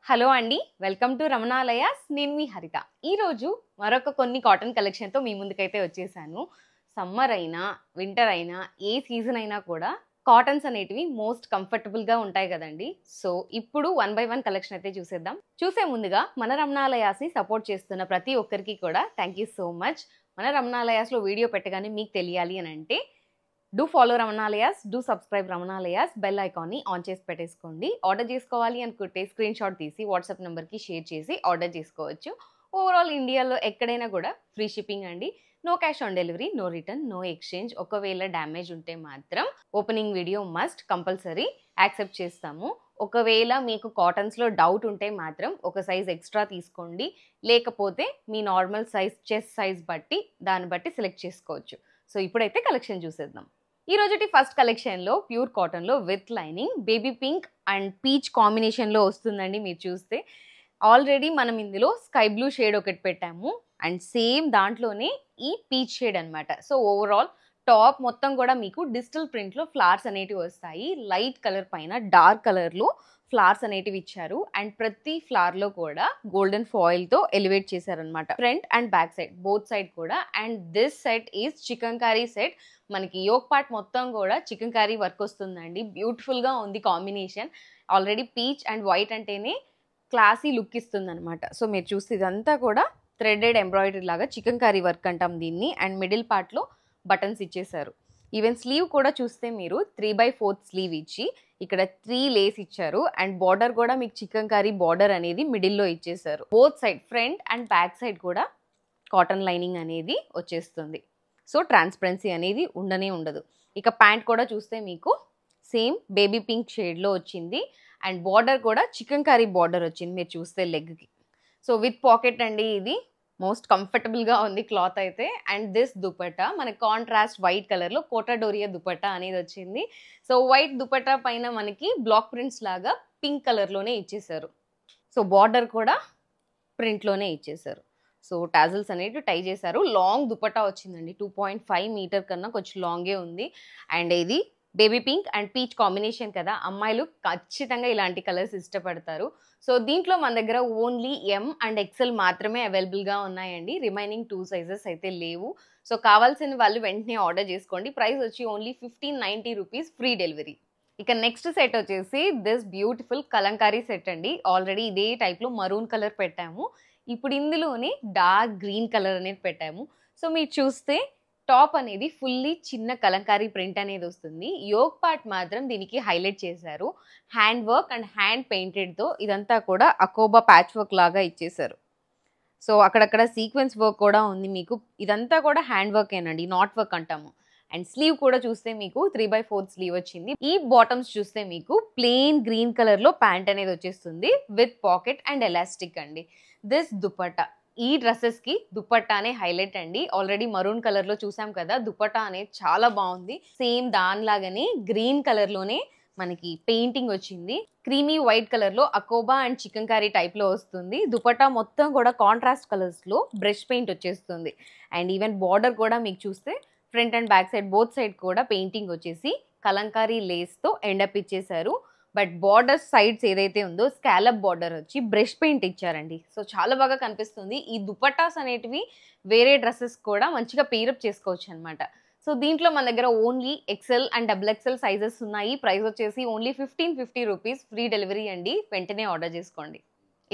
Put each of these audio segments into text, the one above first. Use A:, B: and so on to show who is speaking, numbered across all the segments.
A: Hello అండి, welcome to రమణాలయాస్. నేను మీ హరిత. ఈరోజు మరొక కొన్ని కాటన్ కలెక్షన్తో మీ ముందుకైతే వచ్చేసాను. సమ్మర్ అయినా వింటర్ అయినా ఏ సీజన్ అయినా కూడా కాటన్స్ అనేటివి మోస్ట్ కంఫర్టబుల్గా ఉంటాయి కదండి. సో ఇప్పుడు 1 by 1 కలెక్షన్ అయితే చూసేద్దాం. చూసే ముందుగా మన రమణాలయాస్ని సపోర్ట్ చేస్తున్న ప్రతి ఒక్కరికి కూడా థ్యాంక్ యూ సో మచ్. మన రమణాలయాస్లో వీడియో పెట్టగానే మీకు తెలియాలి అని అంటే do follow Ramanalayas, do subscribe Ramanalayas, bell ఐకాన్ని ఆన్ చేసి పెట్టేసుకోండి. ఆర్డర్ చేసుకోవాలి అనుకుంటే స్క్రీన్ షాట్ తీసి వాట్సాప్ నెంబర్కి షేర్ చేసి ఆర్డర్ చేసుకోవచ్చు. ఓవరాల్ ఇండియాలో ఎక్కడైనా కూడా ఫ్రీ షిప్పింగ్ అండి. No cash on delivery, no return, no exchange. ఒకవేళ డ్యామేజ్ ఉంటే మాత్రం opening video must compulsory accept చేస్తాము. ఒకవేళ మీకు కాటన్స్లో డౌట్ ఉంటే మాత్రం ఒక సైజ్ ఎక్స్ట్రా తీసుకోండి, లేకపోతే మీ నార్మల్ సైజ్ చెస్ట్ సైజ్ బట్టి దాన్ని బట్టి సెలెక్ట్ చేసుకోవచ్చు. సో ఇప్పుడైతే కలెక్షన్ చూసేద్దాం. ఈ రోజుటి ఫస్ట్ కలెక్షన్లో ప్యూర్ కాటన్లో with lining baby pink and peach కాంబినేషన్లో వస్తుందండి. మీరు చూస్తే ఆల్రెడీ మనం ఇందులో స్కై బ్లూ షేడ్ ఒకటి పెట్టాము అండ్ సేమ్ దాంట్లోనే ఈ పీచ్ షేడ్ అనమాట. సో ఓవరాల్ టాప్ మొత్తం కూడా మీకు డిజిటల్ ప్రింట్లో ఫ్లవర్స్ అనేటివి వస్తాయి. లైట్ కలర్ పైన డార్క్ కలర్లో ఫ్లవర్స్ అనేటివి ఇచ్చారు అండ్ ప్రతి ఫ్లవర్లో కూడా గోల్డెన్ ఫాయిల్తో ఎలివేట్ చేశారనమాట. Front and back side both side కూడా. And this set is chicken curry set. మనకి యోక్ పార్ట్ మొత్తం కూడా చికెన్ కర్రీ వర్క్ వస్తుందండి. బ్యూటిఫుల్గా ఉంది combination. Already peach and white అంటేనే క్లాసీ లుక్ ఇస్తుంది అనమాట. సో మీరు చూస్తే ఇదంతా కూడా థ్రెడెడ్ ఎంబ్రాయిడరీ లాగా చికెన్ కర్రీ వర్క్ అంటాం దీన్ని. అండ్ మిడిల్ పార్ట్లో బటన్స్ ఇచ్చేసారు. ఈవెన్ స్లీవ్ కూడా చూస్తే మీరు 3/4 స్లీవ్ ఇచ్చి ఇక్కడ 3 లేస్ ఇచ్చారు అండ్ బార్డర్ కూడా మీకు చికెన్ కర్రీ బార్డర్ అనేది మిడిల్లో ఇచ్చేసారు. Both side front and back side కూడా కాటన్ లైనింగ్ అనేది వచ్చేస్తుంది. సో ట్రాన్స్పరెన్సీ అనేది ఉండనే ఉండదు. ఇక ప్యాంట్ కూడా చూస్తే మీకు సేమ్ బేబీ పింక్ షేడ్లో వచ్చింది అండ్ బార్డర్ కూడా చికెన్ కర్రీ బార్డర్ వచ్చింది మీరు చూస్తే లెగ్కి. సో విత్ పాకెట్ అండి. ఇది మోస్ట్ కంఫర్టబుల్గా ఉంది క్లాత్ అయితే. అండ్ దిస్ దుపట్టా మనకి కాంట్రాస్ట్ వైట్ కలర్లో కోటాడోరియా దుపట్టా అనేది వచ్చింది. సో వైట్ దుపట్టా పైన మనకి బ్లాక్ ప్రింట్స్ లాగా పింక్ కలర్లోనే ఇచ్చేసారు. సో బార్డర్ కూడా ప్రింట్లోనే ఇచ్చేసారు. సో టాజిల్స్ అనేవి టై చేశారు. లాంగ్ దుపట్టా వచ్చిందండి. 2.5 మీటర్ కన్నా కొంచెం లాంగే ఉంది. అండ్ ఇది baby pink and peach combination కదా, అమ్మాయిలు ఖచ్చితంగా ఇలాంటి కలర్స్ ఇష్టపడతారు. సో దీంట్లో మన దగ్గర ఓన్లీ ఎం అండ్ ఎక్సెల్ మాత్రమే అవైలబుల్గా ఉన్నాయండి. రిమైనింగ్ 2 సైజెస్ అయితే లేవు. సో కావాల్సిన వాళ్ళు వెంటనే ఆర్డర్ చేసుకోండి. ప్రైస్ వచ్చి ఓన్లీ 1590 రూపీస్, ఫ్రీ డెలివరీ. ఇక నెక్స్ట్ సెట్ వచ్చేసి దిస్ బ్యూటిఫుల్ కలంకారీ సెట్ అండి. ఆల్రెడీ ఇదే టైప్లో మరూన్ కలర్ పెట్టాము. ఇప్పుడు ఇందులోనే డార్క్ గ్రీన్ కలర్ అనేది పెట్టాము. సో మీరు చూస్తే టాప్ అనేది ఫుల్లీ చిన్న కలంకారీ ప్రింట్ అనేది వస్తుంది. యోక్ పార్ట్ మాత్రం దీనికి హైలైట్ చేశారు. హ్యాండ్ వర్క్ అండ్ హ్యాండ్ పెయింటెడ్తో ఇదంతా కూడా అకోబా ప్యాచ్ వర్క్ లాగా ఇచ్చేసారు. సో అక్కడక్కడ సీక్వెన్స్ వర్క్ కూడా ఉంది మీకు. ఇదంతా కూడా హ్యాండ్ వర్క్ ఏనండి, నాట్ వర్క్ అంటాము. అండ్ స్లీవ్ కూడా చూస్తే మీకు 3/4 స్లీవ్ వచ్చింది. ఈ బాటమ్స్ చూస్తే మీకు ప్లెయిన్ గ్రీన్ కలర్లో ప్యాంట్ అనేది వచ్చేస్తుంది విత్ పాకెట్ అండ్ ఎలాస్టిక్ అండి. దిస్ దుపట్టా, ఈ డ్రెస్సెస్కి దుపట్టానే హైలైట్ అండి. ఆల్రెడీ మరూన్ కలర్లో చూసాం కదా, దుపట్టా అనేది చాలా బాగుంది. సేమ్ దానిలాగానే గ్రీన్ కలర్లోనే మనకి పెయింటింగ్ వచ్చింది. క్రీమీ వైట్ కలర్లో అకోబా అండ్ చికెన్ కర్రీ టైప్లో వస్తుంది. దుపట్టా మొత్తం కూడా కాంట్రాస్ట్ కలర్స్లో బ్రష్ పెయింట్ వచ్చేస్తుంది. అండ్ ఈవెన్ బార్డర్ కూడా మీకు చూస్తే front and back side both side కూడా పెయింటింగ్ వచ్చేసి కలంకారీ లేస్తో ఎండప్ ఇచ్చేసారు. బట్ బార్డర్ సైడ్స్ ఏదైతే ఉందో స్కాలప్ బార్డర్ వచ్చి బ్రష్ పెయింట్ ఇచ్చారండి. సో చాలా బాగా కనిపిస్తుంది. ఈ దుపట్టాస్ అనేటివి వేరే డ్రెస్సెస్ కూడా మంచిగా పేరప్ చేసుకోవచ్చు అనమాట. సో దీంట్లో మన దగ్గర only XL and XXL sizes ఉన్నాయి. ప్రైస్ వచ్చేసి ఓన్లీ 1550 రూపీస్, ఫ్రీ డెలివరీ అండి. వెంటనే ఆర్డర్ చేసుకోండి.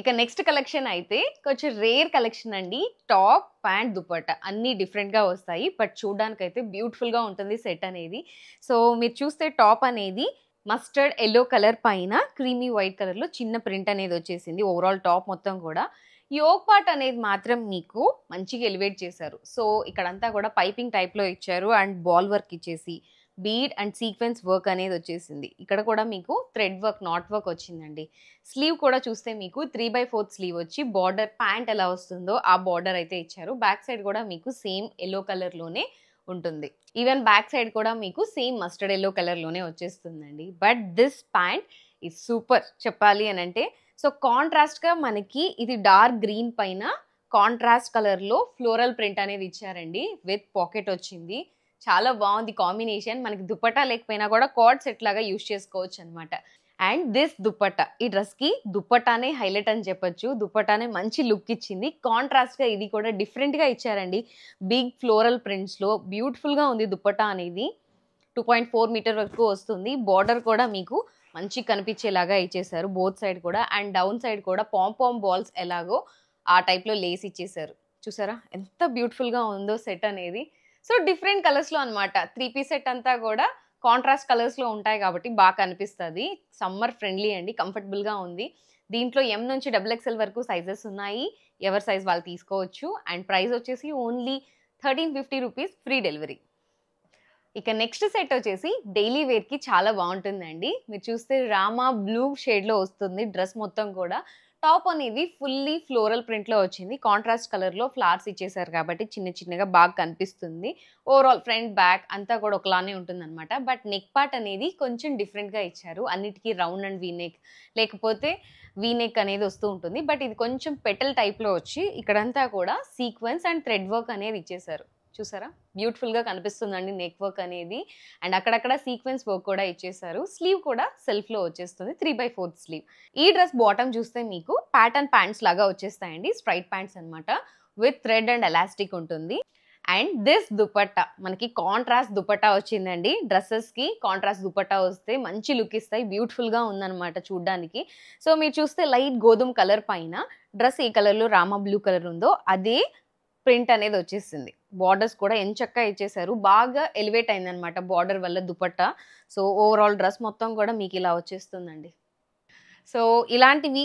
A: ఇక నెక్స్ట్ కలెక్షన్ అయితే కొంచెం రేర్ కలెక్షన్ అండి. టాప్ ప్యాంట్ దుపట్టా అన్నీ డిఫరెంట్గా వస్తాయి, బట్ చూడడానికి అయితే బ్యూటిఫుల్గా ఉంటుంది సెట్ అనేది. సో మీరు చూస్తే టాప్ అనేది మస్టర్డ్ ఎల్లో కలర్ పైన క్రీమీ వైట్ కలర్లో చిన్న ప్రింట్ అనేది వచ్చేసింది. ఓవరాల్ టాప్ మొత్తం కూడా యోక్ పార్ట్ అనేది మాత్రం మీకు మంచిగా ఎలివేట్ చేశారు. సో ఇక్కడంతా కూడా పైపింగ్ టైప్లో ఇచ్చారు అండ్ బాల్ వర్క్ ఇచ్చేసి బీడ్ అండ్ సీక్వెన్స్ వర్క్ అనేది వచ్చేసింది. ఇక్కడ కూడా మీకు థ్రెడ్ వర్క్, నాట్ వర్క్ వచ్చిందండి. స్లీవ్ కూడా చూస్తే మీకు 3/4 స్లీవ్ వచ్చి బార్డర్ ప్యాంట్ ఎలా వస్తుందో ఆ బార్డర్ అయితే ఇచ్చారు. బ్యాక్ సైడ్ కూడా మీకు సేమ్ ఎల్లో కలర్లోనే ఉంటుంది. ఈవెన్ బ్యాక్ సైడ్ కూడా మీకు సేమ్ మస్టర్డ్ ఎల్లో కలర్లోనే వచ్చేస్తుందండి. But this pant is super చెప్పాలి అని అంటే. సో కాంట్రాస్ట్గా మనకి ఇది డార్క్ గ్రీన్ పైన కాంట్రాస్ట్ కలర్లో ఫ్లోరల్ ప్రింట్ అనేది ఇచ్చారండి. విత్ పాకెట్ వచ్చింది. చాలా బాగుంది కాంబినేషన్. మనకి దుపట్టా లేకపోయినా కూడా కార్డ్ సెట్ లాగా యూజ్ చేసుకోవచ్చు అనమాట. అండ్ దిస్ దుపట్టా, ఈ డ్రెస్కి దుపట్టానే హైలైట్ అని చెప్పొచ్చు. దుపట్టానే మంచి లుక్ ఇచ్చింది. కాంట్రాస్ట్గా ఇది కూడా డిఫరెంట్గా ఇచ్చారండి. బిగ్ ఫ్లోరల్ ప్రింట్స్లో బ్యూటిఫుల్గా ఉంది దుపట్టా అనేది. 2.4 మీటర్ వరకు వస్తుంది. బార్డర్ కూడా మీకు మంచి కనిపించేలాగా ఇచ్చేసారు బోత్ సైడ్ కూడా. అండ్ డౌన్ సైడ్ కూడా పాంపామ్ బాల్స్ ఎలాగో ఆ టైప్లో లేస్ ఇచ్చేసారు. చూసారా ఎంత బ్యూటిఫుల్గా ఉందో సెట్ అనేది. సో డిఫరెంట్ కలర్స్లో అనమాట. 3 పీస్ సెట్ అంతా కూడా కాంట్రాస్ట్ కలర్స్లో ఉంటాయి కాబట్టి బాగా కనిపిస్తుంది. సమ్మర్ ఫ్రెండ్లీ అండి, కంఫర్టబుల్గా ఉంది. దీంట్లో ఎం నుంచి XXL వరకు సైజెస్ ఉన్నాయి. ఎవరి సైజ్ వాళ్ళు తీసుకోవచ్చు. అండ్ ప్రైస్ వచ్చేసి ఓన్లీ 1350 రూపీస్, ఫ్రీ డెలివరీ. ఇక నెక్స్ట్ సెట్ వచ్చేసి డైలీ వేర్కి చాలా బాగుంటుందండి. మీరు చూస్తే రామా బ్లూ షేడ్లో వస్తుంది డ్రెస్ మొత్తం కూడా. టాప్ అనేది ఫుల్లీ ఫ్లోరల్ ప్రింట్లో వచ్చింది. కాంట్రాస్ట్ కలర్లో ఫ్లవర్స్ ఇచ్చేసారు కాబట్టి చిన్న చిన్నగా బాగా కనిపిస్తుంది. ఓవరాల్ ఫ్రంట్ బ్యాక్ అంతా కూడా ఒకలానే ఉంటుంది అనమాట. బట్ నెక్ పార్ట్ అనేది కొంచెం డిఫరెంట్గా ఇచ్చారు. అన్నిటికీ రౌండ్ అండ్ వీనెక్, లేకపోతే వీనెక్ అనేది వస్తూ ఉంటుంది. బట్ ఇది కొంచెం పెటల్ టైప్లో వచ్చి ఇక్కడంతా కూడా సీక్వెన్స్ అండ్ థ్రెడ్ వర్క్ అనేది ఇచ్చేసారు. చూసారా బ్యూటిఫుల్గా కనిపిస్తుందండి నెక్ వర్క్ అనేది. అండ్ అక్కడక్కడ సీక్వెన్స్ వర్క్ కూడా ఇచ్చేసారు. స్లీవ్ కూడా సెల్ఫ్లో వచ్చేస్తుంది, 3/4 స్లీవ్. ఈ డ్రెస్ బాటమ్ చూస్తే మీకు ప్యాటర్న్ ప్యాంట్స్ లాగా వచ్చేస్తాయండి. స్ట్రైట్ ప్యాంట్స్ అనమాట, విత్ థ్రెడ్ అండ్ ఎలాస్టిక్ ఉంటుంది. అండ్ దిస్ దుపట్టా మనకి కాంట్రాస్ట్ దుపట్టా వచ్చిందండి. డ్రెస్సెస్కి కాంట్రాస్ట్ దుపట్టా వస్తే మంచి లుక్ ఇస్తాయి. బ్యూటిఫుల్గా ఉందన్నమాట చూడ్డానికి. సో మీరు చూస్తే లైట్ గోధుమ కలర్ పైన డ్రెస్ ఏ కలర్లో రామా బ్లూ కలర్ ఉందో అదే ప్రింట్ అనేది వచ్చేసింది. బార్డర్స్ కూడా ఎంచక్కా ఇచ్చేసారు. బాగా ఎలివేట్ అయిందనమాట బార్డర్ వల్ల దుపట్టా. సో ఓవరాల్ డ్రెస్ మొత్తం కూడా మీకు ఇలా వచ్చేస్తుందండి. సో ఇలాంటివి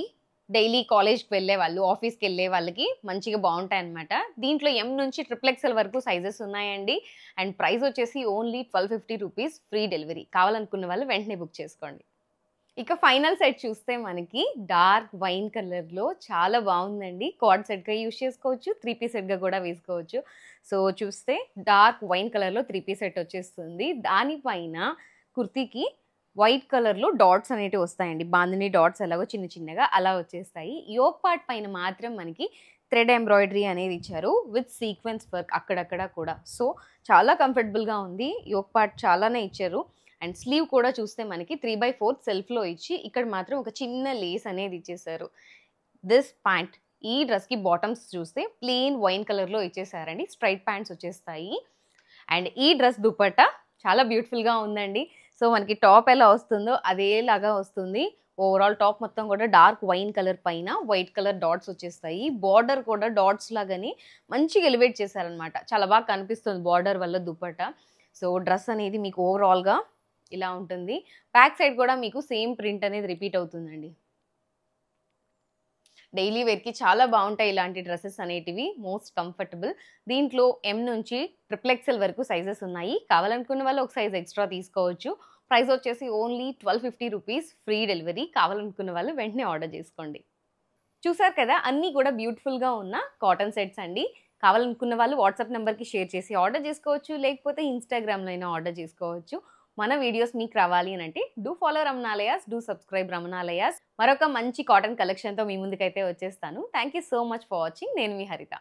A: డైలీ కాలేజ్కి వెళ్ళే వాళ్ళు, ఆఫీస్కి వెళ్ళే వాళ్ళకి మంచిగా బాగుంటాయి అనమాట. దీంట్లో ఎం నుంచి XXL వరకు సైజెస్ ఉన్నాయండి. అండ్ ప్రైస్ వచ్చేసి ఓన్లీ 1250 రూపీస్, ఫ్రీ డెలివరీ. కావాలనుకున్న వాళ్ళు వెంటనే బుక్ చేసుకోండి. ఇక ఫైనల్ సెట్ చూస్తే మనకి డార్క్ వైన్ కలర్లో చాలా బాగుందండి. కార్డ్ సెట్గా యూజ్ చేసుకోవచ్చు, 3 పీస్ సెట్గా కూడా వేసుకోవచ్చు. సో చూస్తే డార్క్ వైన్ కలర్లో 3 పీస్ సెట్ వచ్చేస్తుంది. దానిపైన కుర్తీకి వైట్ కలర్లో డాట్స్ అనేవి వస్తాయండి. బాందిని డాట్స్ ఎలాగో చిన్న చిన్నగా అలా వచ్చేస్తాయి. యోక్ పార్ట్ పైన మాత్రం మనకి థ్రెడ్ ఎంబ్రాయిడరీ అనేది ఇచ్చారు విత్ సీక్వెన్స్ వర్క్ అక్కడక్కడ కూడా. సో చాలా కంఫర్టబుల్గా ఉంది. యోక్ పార్ట్ చాలానే ఇచ్చారు. అండ్ స్లీవ్ కూడా చూస్తే మనకి 3/4 సెల్ఫ్లో ఇచ్చి ఇక్కడ మాత్రం ఒక చిన్న లేస్ అనేది ఇచ్చేసారు. దిస్ ప్యాంట్, ఈ డ్రెస్కి బాటమ్స్ చూస్తే ప్లెయిన్ వైన్ కలర్లో ఇచ్చేసారండి. స్ట్రైట్ ప్యాంట్స్ వచ్చేస్తాయి. అండ్ ఈ డ్రెస్ దుపట్టా చాలా బ్యూటిఫుల్గా ఉందండి. సో మనకి టాప్ ఎలా వస్తుందో అదేలాగా వస్తుంది. ఓవరాల్ టాప్ మొత్తం కూడా డార్క్ వైన్ కలర్ పైన వైట్ కలర్ డాట్స్ వచ్చేస్తాయి. బార్డర్ కూడా డాట్స్ లాగానే మంచిగా ఎలివేట్ చేశారనమాట. చాలా బాగా కనిపిస్తుంది బార్డర్ వల్ల దుపట్టా. సో డ్రెస్ అనేది మీకు ఓవరాల్గా ఇలా ఉంటుంది. బ్యాక్ సైడ్ కూడా మీకు సేమ్ ప్రింట్ అనేది రిపీట్ అవుతుందండి. డైలీ వేర్కి చాలా బాగుంటాయి ఇలాంటి డ్రెస్సెస్ అనేటివి. Most comfortable. దీంట్లో ఎం నుంచి XXL వరకు సైజెస్ ఉన్నాయి. కావాలనుకున్న వాళ్ళు ఒక సైజ్ ఎక్స్ట్రా తీసుకోవచ్చు. ప్రైస్ వచ్చేసి ఓన్లీ 1250 రూపీస్, ఫ్రీ డెలివరీ. కావాలనుకున్న వాళ్ళు వెంటనే ఆర్డర్ చేసుకోండి. చూసారు కదా అన్నీ కూడా బ్యూటిఫుల్గా ఉన్న కాటన్ సెట్స్ అండి. కావాలనుకున్న వాళ్ళు వాట్సాప్ నెంబర్కి షేర్ చేసి ఆర్డర్ చేసుకోవచ్చు, లేకపోతే ఇన్స్టాగ్రామ్లో అయినా ఆర్డర్ చేసుకోవచ్చు. మన వీడియోస్ మీకు రావాలి అని అంటే do follow Ramanalayas, do subscribe రమణాలయాస్. మరొక మంచి కాటన్ కలెక్షన్తో మీ ముందుకైతే వచ్చేస్తాను. Thank you so much for watching. నేను మీ హరిత.